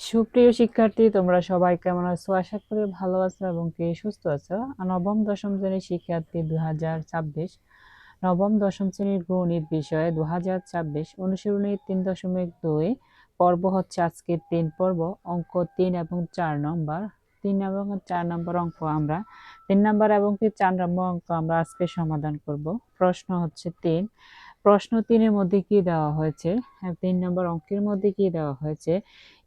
সুপ্রিয় শিক্ষার্থী, তোমরা সবাই কেমন আছো? আশা করি ভালো আছো এবং কি সুস্থ আছো। নবম দশম শ্রেণীর শিক্ষার্থী 2026 নবম দশম শ্রেণীর গণিত বিষয়ে 2026 অনুশীলনী 3.2 পর্ব হচ্ছে আজকের 3 পর্ব। অঙ্ক 3 এবং 4 নম্বর 3 এবং 4 নম্বর অঙ্ক আমরা 3 নম্বর এবং কি 4 নম্বর অঙ্ক আমরা আজকে সমাধান করব। প্রশ্ন হচ্ছে 3। প্রশ্ন 3-এর মধ্যে কি দেওয়া হয়েছে? 3 নম্বর অঙ্কের মধ্যে কি দেওয়া হয়েছে?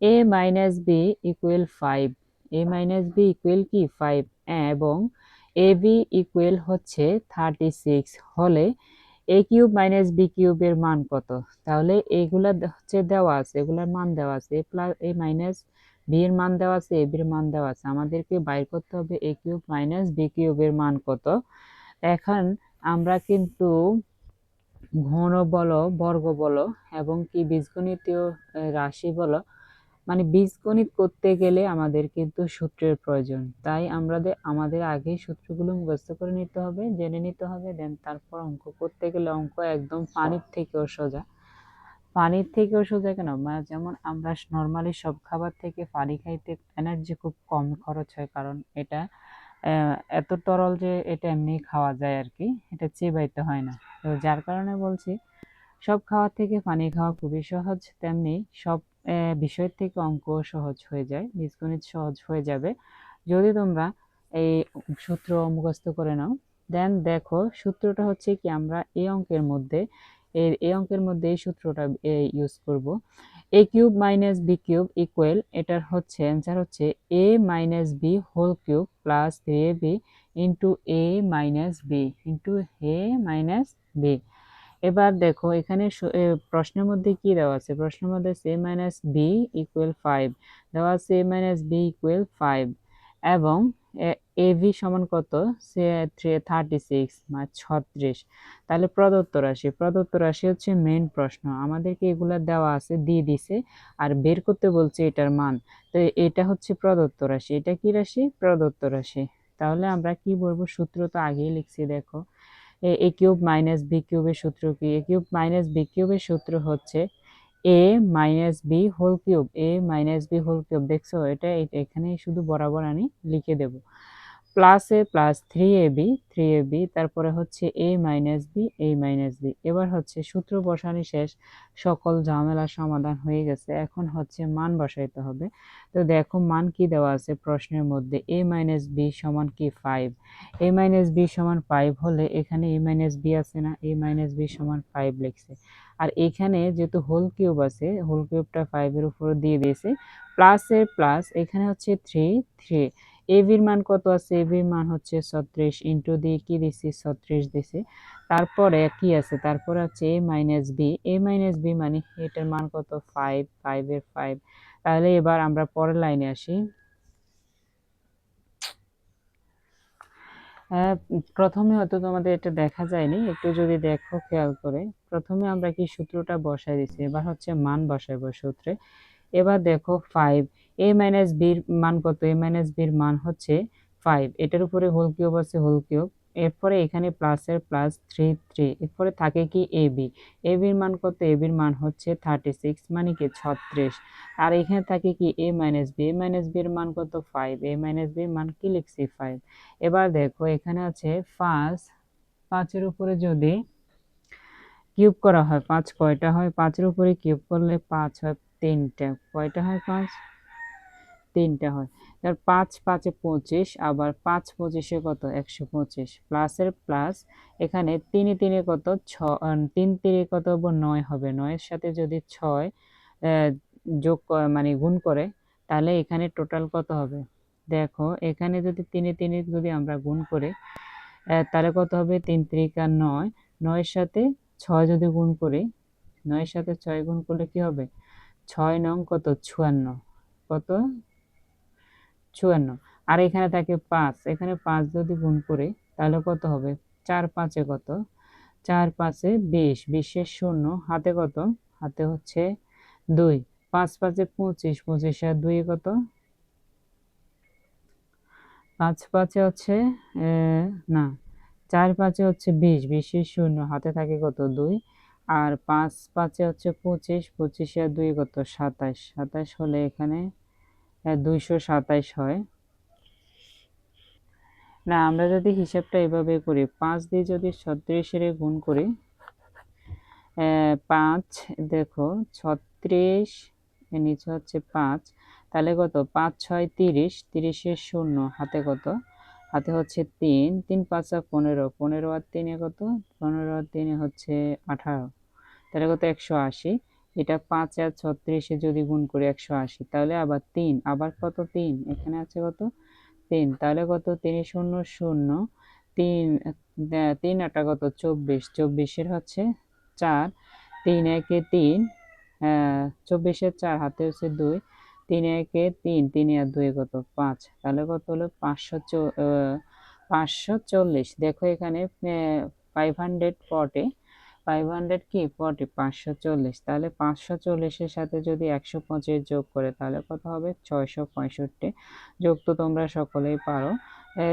a minus b equal 5, a minus b equal কি 5 এবং ab equal হচ্ছে 36 হলে a কিউব মাইনাস b কিউবের মান কত? তাহলে এগুলা হচ্ছে দেওয়া আছে, এগুলার মান দেওয়া আছে, a plus a minus b এর মান দেওয়া আছে, ab এর মান দেওয়া আছে। আমাদেরকে বাইর করতে হবে a কিউব মাইনাস b কিউবের মান কত। এখন আমরা কিন্তু ঘন বলো, বর্গ বলো এবং কি বীজগণিতীয় রাশি বলো, মানে বীজগণিত করতে গেলে আমাদের কিন্তু সূত্রের প্রয়োজন। তাই আমাদের আগে সূত্রগুলো মুখস্থ করে নিতে হবে, জেনে নিতে হবে, দেন তারপর অঙ্ক করতে গেলে অঙ্ক একদম পানির থেকেও সোজা। পানির থেকেও সোজা কেন? যেমন আমরা নর্মালি সব খাবার থেকে পানি খাইতে এনার্জি খুব কম খরচ হয়, কারণ এটা এত তরল যে এটা এমনি খাওয়া যায় আর কি, এটা চিবাইতে হয় না। তো যার কারণে বলছি সব খাওয়ার থেকে পানি খাওয়া খুবই সহজ, তেমনি সব বিষয়ের থেকে অঙ্ক সহজ হয়ে যায়, বীজগণিত সহজ হয়ে যাবে যদি তোমরা এই সূত্র মুখস্থ করে নাও। দেন দেখো সূত্রটা হচ্ছে কি, আমরা এই অঙ্কের মধ্যে এই সূত্রটা ইউজ করব। a cube minus b cube equal, এটার হচ্ছে অ্যান্সার হচ্ছে a minus b whole cube plus 3ab into a minus b into a minus b. এবার দেখো এখানে প্রশ্নের মধ্যে কি দেওয়া আছে? প্রশ্নের মধ্যে a মাইনাস বি ইকুয়াল 5 দেওয়া আছে, a মাইনাস বি ইকুয়াল 5 এবং ab সমান কত? 36 মানে 36। তাহলে প্রদত্ত রাশি হচ্ছে মেইন প্রশ্ন, আমাদেরকে এগুলা দেওয়া আছে, দিয়ে দিছে আর বের করতে বলছে এটার মান। তো এটা হচ্ছে প্রদত্ত রাশি। এটা কি রাশি? প্রদত্ত রাশি। তাহলে আমরা কি বলবো? সূত্র তো আগেই লিখছি, দেখো এ কিউব মাইনাস বি কিউবের সূত্র কি? এ কিউব মাইনাস বি কিউবের সূত্র হচ্ছে এ মাইনাস বি হোল কিউব, এ মাইনাস বি হোল কিউব। দেখছো এটা এখানে শুধু বরাবর আমি লিখে দেব, প্লাস এ প্লাস 3ab, তারপরে হচ্ছে a minus b, a minus b. এবার হচ্ছে সূত্র বসানো শেষ, সকল ঝামেলার সমাধান হয়ে গেছে। এখন হচ্ছে মান বসাইতে হবে। তো দেখো মান কি দেওয়া আছে প্রশ্নের মধ্যে, a মাইনাস বি সমান কি 5। a মাইনাস বি সমান 5 হলে এখানে a মাইনাস বি আছে না, a মাইনাস বি সমান 5 লিখছে। আর এখানে যেহেতু হোল কিউব আছে, হোল কিউবটা 5 এর উপর দিয়ে দিয়েছে, প্লাস এর প্লাস এখানে হচ্ছে 3 এর মান কত আছে? এর মান হচ্ছে 36 ইন্টু দিয়ে কি দিছি? 36 দিছি। তারপরে কি আছে? তারপরে হচ্ছে a minus b, a minus b মানে এটার মান কত? 5, 5 এর 5। তাহলে এবার আমরা পরের লাইনে আসি। প্রথমে হয়তো তোমাদের এটা দেখা যায়নি, একটু যদি দেখো খেয়াল করে, প্রথমে আমরা কি সূত্রটা বসাই দিছি, এবার হচ্ছে মান বসাইবো সূত্রে। এবার দেখো 5, a মাইনাস বির মান কত? a মাইনাস বির মান হচ্ছে 5, এটার উপরে হোল কিউব আছে, হোল কিউব। এরপরে এখানে প্লাসের প্লাস 3, এরপরে থাকে কি a বির মান কত? a বির মান হচ্ছে 36 মানে কি 36। আর এখানে থাকে কি a minus b, a minus বির মান কত? 5, a মাইনাস বির মান কি লিখছি? 5। এবার দেখো এখানে আছে 5, 5-এর উপরে যদি কিউব করা হয় 5 কয়টা হয়? 5-এর উপরে কিউব করলে 5 হয় 3টা। কয়টা হয়? 5 3টা হয়। তার 5 5 এ 25, আবার 5 25 কত? 125। প্লাসের প্লাস এখানে 3 এ 3 এ কত? 3 3 এ কত হবে? 9 হবে। 9 এর সাথে যদি 6 মানে গুণ করে, তাহলে এখানে টোটাল কত হবে? দেখো এখানে যদি 3 এ 3 এ যদি আমরা গুণ করি, তাহলে কত হবে? 3 3 9, 9 এর সাথে 6 যদি গুণ করি, 9 এর সাথে 6 গুণ করলে কি হবে? 6 9 কত? 56। কত? 54। আর এখানে থাকে 5, এখানে 5 যদি গুণ করি তাহলে কত হবে? 4 5 এ কত? 4 5 এ 20, 20 এর শূন্য হাতে কত? হাতে হচ্ছে 2। 5 5 এ 25, 25 আর 2 এ কত? 5 5 এ হচ্ছে না, 4 5 এ হচ্ছে 20, 20 এর শূন্য হাতে থাকে কত? 2। আর 5 5 এ হচ্ছে 25, 25 আর 2 কত? 27, 27 হলে এখানে 227 হয় না। আমরা যদি হিসাবটা এভাবে করি, 5 দিয়ে যদি 36 গুণ করি, 5 দেখো 36 এর নিচে হচ্ছে 5, তাহলে কত, 5 6 30, 30 শূন্য হাতে কত, হাতে হচ্ছে 3, 3 5 15, 15 আর 3 কত, 15 আর 3 হচ্ছে 18, তাহলে কত 180। এটা 5 আর 36 যদি গুণ করি 180, তাহলে আবার 3, আবার কত 3, এখানে আছে কত 3, তাহলে কত 3 শূন্য শূন্য, 3 3 আটা কত 24, 24 হচ্ছে 4, 3 একে 3, 24 4 হাতে হচ্ছে 2, 3 একে 3, 3 আর 2 কত 5, তাহলে কত হলো 540। দেখো এখানে 540, 500 কি 40, 540, তাহলে 540-এর সাথে যদি 125 যোগ করে তাহলে কত হবে 665। যোগ তো তোমরা সকলেই পারো,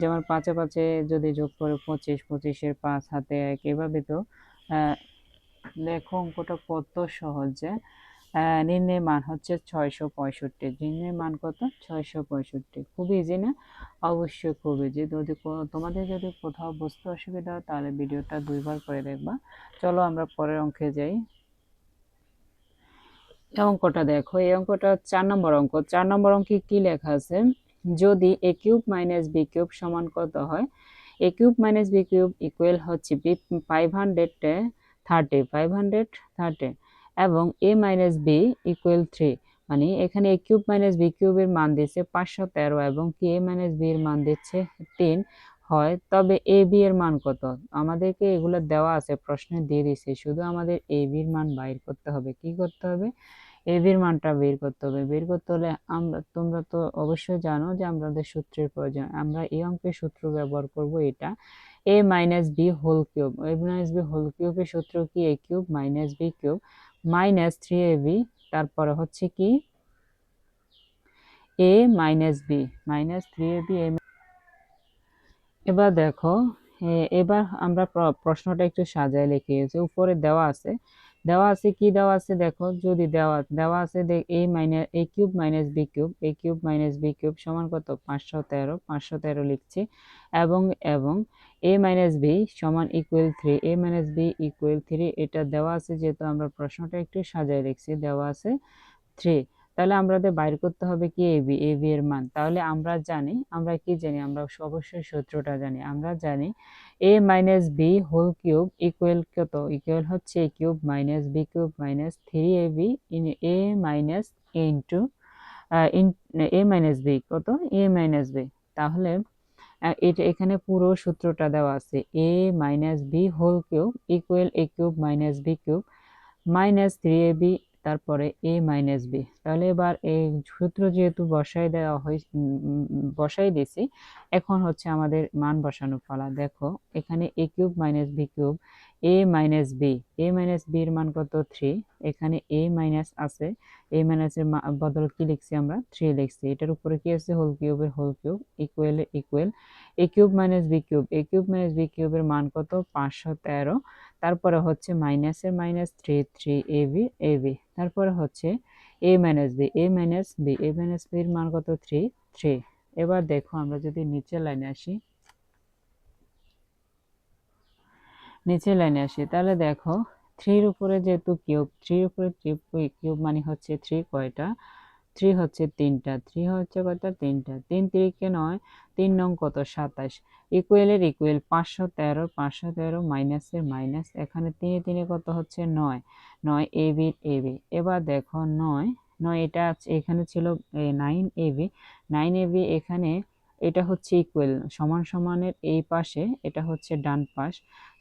যেমন 5 এ 5 যদি যোগ করে 25, 25-এর 5 হাতে 1, এভাবে তো দেখো অঙ্কটা কত সহজে। নির্ণয় মান হচ্ছে 665, নির্ণয় মান কত 665, খুব ইজি না? অবশ্যই খুব ইজি। যদি তোমাদের যদি কোথাও বুঝতে অসুবিধা হয় তাহলে ভিডিওটা 2বার করে দেখবা। চলো আমরা পরের অঙ্কে যাই। এই অঙ্কটা দেখো, এই অঙ্কটা 4 নম্বর অঙ্ক। 4 নম্বর অঙ্কে কি লেখা আছে, যদি a cube minus b cube সমান কত হয়, a cube minus b cube equal হচ্ছে 530 এবং a মাইনাস b ইকুয়াল 3, মানে এখানে a কিউব মাইনাস b কিউবের মান দিচ্ছে 513 এবং কি a মাইনাস b এর মান দিচ্ছে 3 হয়, তবে a b এর মান কত? আমাদেরকে এগুলো দেওয়া আছে, প্রশ্নে দিয়ে দিছে, শুধু আমাদের a b এর মান বাইর করতে হবে। কি করতে হবে? এর মানটা বের করতে হবে। বের করতে হলে তোমরা তো অবশ্যই জানো যে আমাদের সূত্রের প্রয়োজন। আমরা এই অঙ্কের সূত্র ব্যবহার করব, এটা a minus b whole cube. a minus b whole কিউবের সূত্র কি, a cube minus b cube minus 3ab, তারপরে হচ্ছে কি a minus B minus 3ab। এবার দেখো, এবার আমরা প্রশ্নটা একটু সাজায় লিখেছি। উপরে দেওয়া আছে, কি দেওয়া আছে দেখো, যদি দেওয়া আছে a minus a cube minus b cube, a cube minus b cube সমান কত 513, 513 লিখছি, এবং এবং a মাইনাস বি সমান equal 3, a minus b equal 3, এটা দেওয়া আছে। যেহেতু আমরা প্রশ্নটা একটু সাজায় লিখছি, দেওয়া আছে 3, তাহলে আমাদের বাইর করতে হবে কি এবি এর মান। তাহলে আমরা জানি, আমরা কি জানি, আমরা অবশ্যই সূত্রটা জানি। আমরা জানি a minus b whole cube equal কত, ইকুয়াল হচ্ছে a cube minus b cube minus 3ab in a minus into a minus b কত, a মাইনাস বি। তাহলে এটা এখানে পুরো সূত্রটা দেওয়া আছে, a minus b whole cube equal a cube minus b cube minus 3ab, তারপরে a মাইনাস বি। তাহলে এবার এই সূত্র যেহেতু বসাই দিছি, এখন হচ্ছে আমাদের মান বসানো পালা। দেখো এখানে a cube minus b cube, a minus b, a minus b এর মান কত 3, এখানে a মাইনাস আছে, a মাইনাস এর বদল কি লিখছি আমরা 3 লিখছি, এটার উপরে কি আছে হোল কিউবের whole cube equal a cube minus b cube, a cube minus b কিউবের মান কত 513, তারপরে হচ্ছে মাইনাসের মাইনাস 3 এবি, তারপরে হচ্ছে a minus b, a minus b, a minus b এর মান কত 3। এবার দেখো আমরা যদি নিচের লাইনে আসি, তাহলে দেখো 3 এর উপরে যেহেতু কিউব, 3 এর উপরে কিউব মানে হচ্ছে 3 কয়টা, 3 হচ্ছে 3টা, 3 হচ্ছে কয়টা 3টা, 3 3 9, 3 নং কত 27, ইকুয়ালের ইকুয়াল 513, 513 মাইনাসের মাইনাস, এখানে 3 3 কত হচ্ছে 9, 9 এবি। এবার দেখো 9 9 এটা আছে, এখানে ছিল 9ab, 9ab এখানে এটা হচ্ছে ইকুয়াল সমান সমানের এই পাশে, এটা হচ্ছে ডান পাশ,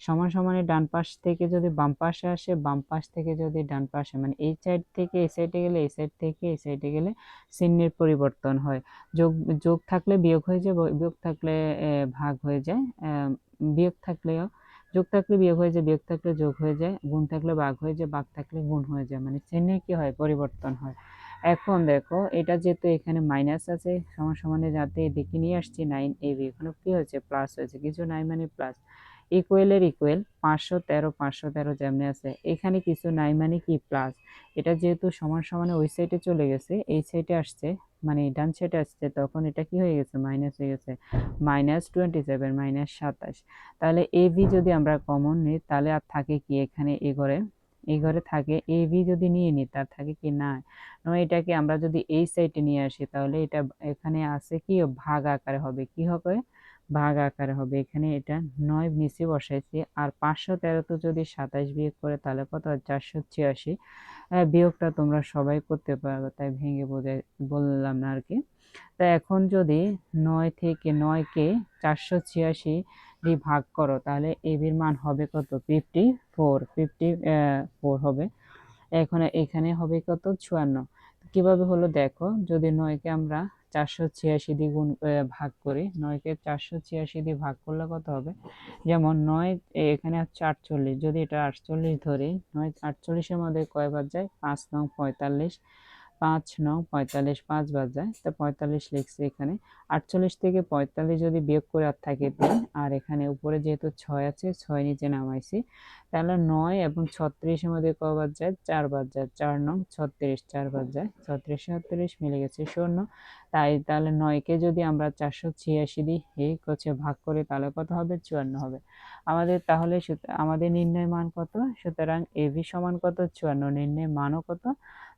সমান সমানের ডান পাশ থেকে যদি বাম পাশে আসে, বাম পাশ থেকে যদি ডান পাশে, মানে এই সাইড থেকে এই সাইডে গেলে, এই সাইড থেকে এই সাইডে গেলে চিহ্নের পরিবর্তন হয়। যোগ যোগ থাকলে বিয়োগ হয়ে যায়, বিয়োগ থাকলে ভাগ হয়ে যায়, বিয়োগ থাকলেও যোগ থাকলে বিয়োগ হয়ে যায়, বিয়োগ থাকলে যোগ হয়ে যায়, গুণ থাকলে ভাগ হয়ে যায়, ভাগ থাকলে গুণ হয়ে যায়, মানে চিহ্নের কি হয় পরিবর্তন হয়। এখন দেখো এটা যেহেতু এখানে মাইনাস আছে, সমান সমানে যাতে এদিকে নিয়ে আসছি 9ab, এখানে কি হয়েছে প্লাস হয়েছে, কিছু নাই মানে প্লাস, ইকুয়ালের ইকুয়াল 513 যেমনি আছে, এখানে কিছু নাই মানে কি প্লাস, এটা যেহেতু সমান সমানে ওই সাইডে চলে গেছে, এই সাইডে আসছে, মানে ডান সাইডে আসছে, তখন এটা কি হয়ে গেছে, মাইনাস হয়ে গেছে, -27 -27। তাহলে এবি যদি আমরা কমন নিই তাহলে আর থাকে কি এখানে, এই ঘরে থাকে এবি যদি নিয়ে নিই তার থাকে কি না, এটাকে আমরা যদি এই সাইডে নিয়ে আসি তাহলে এটা এখানে আছে কি ভাগ আকারে হবে, কি হবে, ভাগ আকারে হবে। এখানে এটা 9 নিচে বসাইছি, আর 513 তো যদি 27 বিয়োগ করে তাহলে কত হয়, 486। বিয়োগটা তোমরা সবাই করতে পারবে, তাই ভেঙে বললাম না আর কি। তা এখন যদি 9 থেকে 9কে 486 দিয়ে ভাগ করো তাহলে এবির মান হবে কত, 54 হবে। এখন এখানে হবে কত, 54। কিভাবে হলো দেখো, যদি 9কে আমরা 486 দিয়ে ভাগ করি, 9কে 486 দিয়ে ভাগ করলে কত হবে, যেমন 9 এখানে হচ্ছে 48, যদি এটা 48 ধরি, 9 48-এর মধ্যে কয়বার যায়, 5 নং 45, 5 নং 45, 5 বার যায়, তো 45 লিখছি এখানে। 48 থেকে 45 যদি বিয়োগ করে আর থাকে 3, আর এখানে উপরে যেহেতু 6 আছে 6 নিচে নামাইছি, তাহলে 9 এবং 36-এর মধ্যে কয়বার যায়, 4 বার যায়, 4 নং 36, 4 বার যায়, 36 36 মিলে গেছে শূন্য। তাহলে 9কে যদি আমরা 486 দিয়ে এই হচ্ছে ভাগ করি তাহলে কত হবে, 54 হবে আমাদের। তাহলে আমাদের নির্ণয় মান কত, সুতরাং এবি সমান কত, 54, নির্ণয় মানও কত,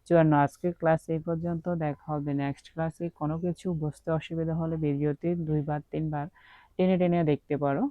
54। আজকের ক্লাস এই পর্যন্ত, দেখা হবে নেক্সট ক্লাসে। কোনো কিছু বুঝতে অসুবিধা হলে ভিডিওটি 2 বার 3 বার টেনে টেনে দেখতে পারো।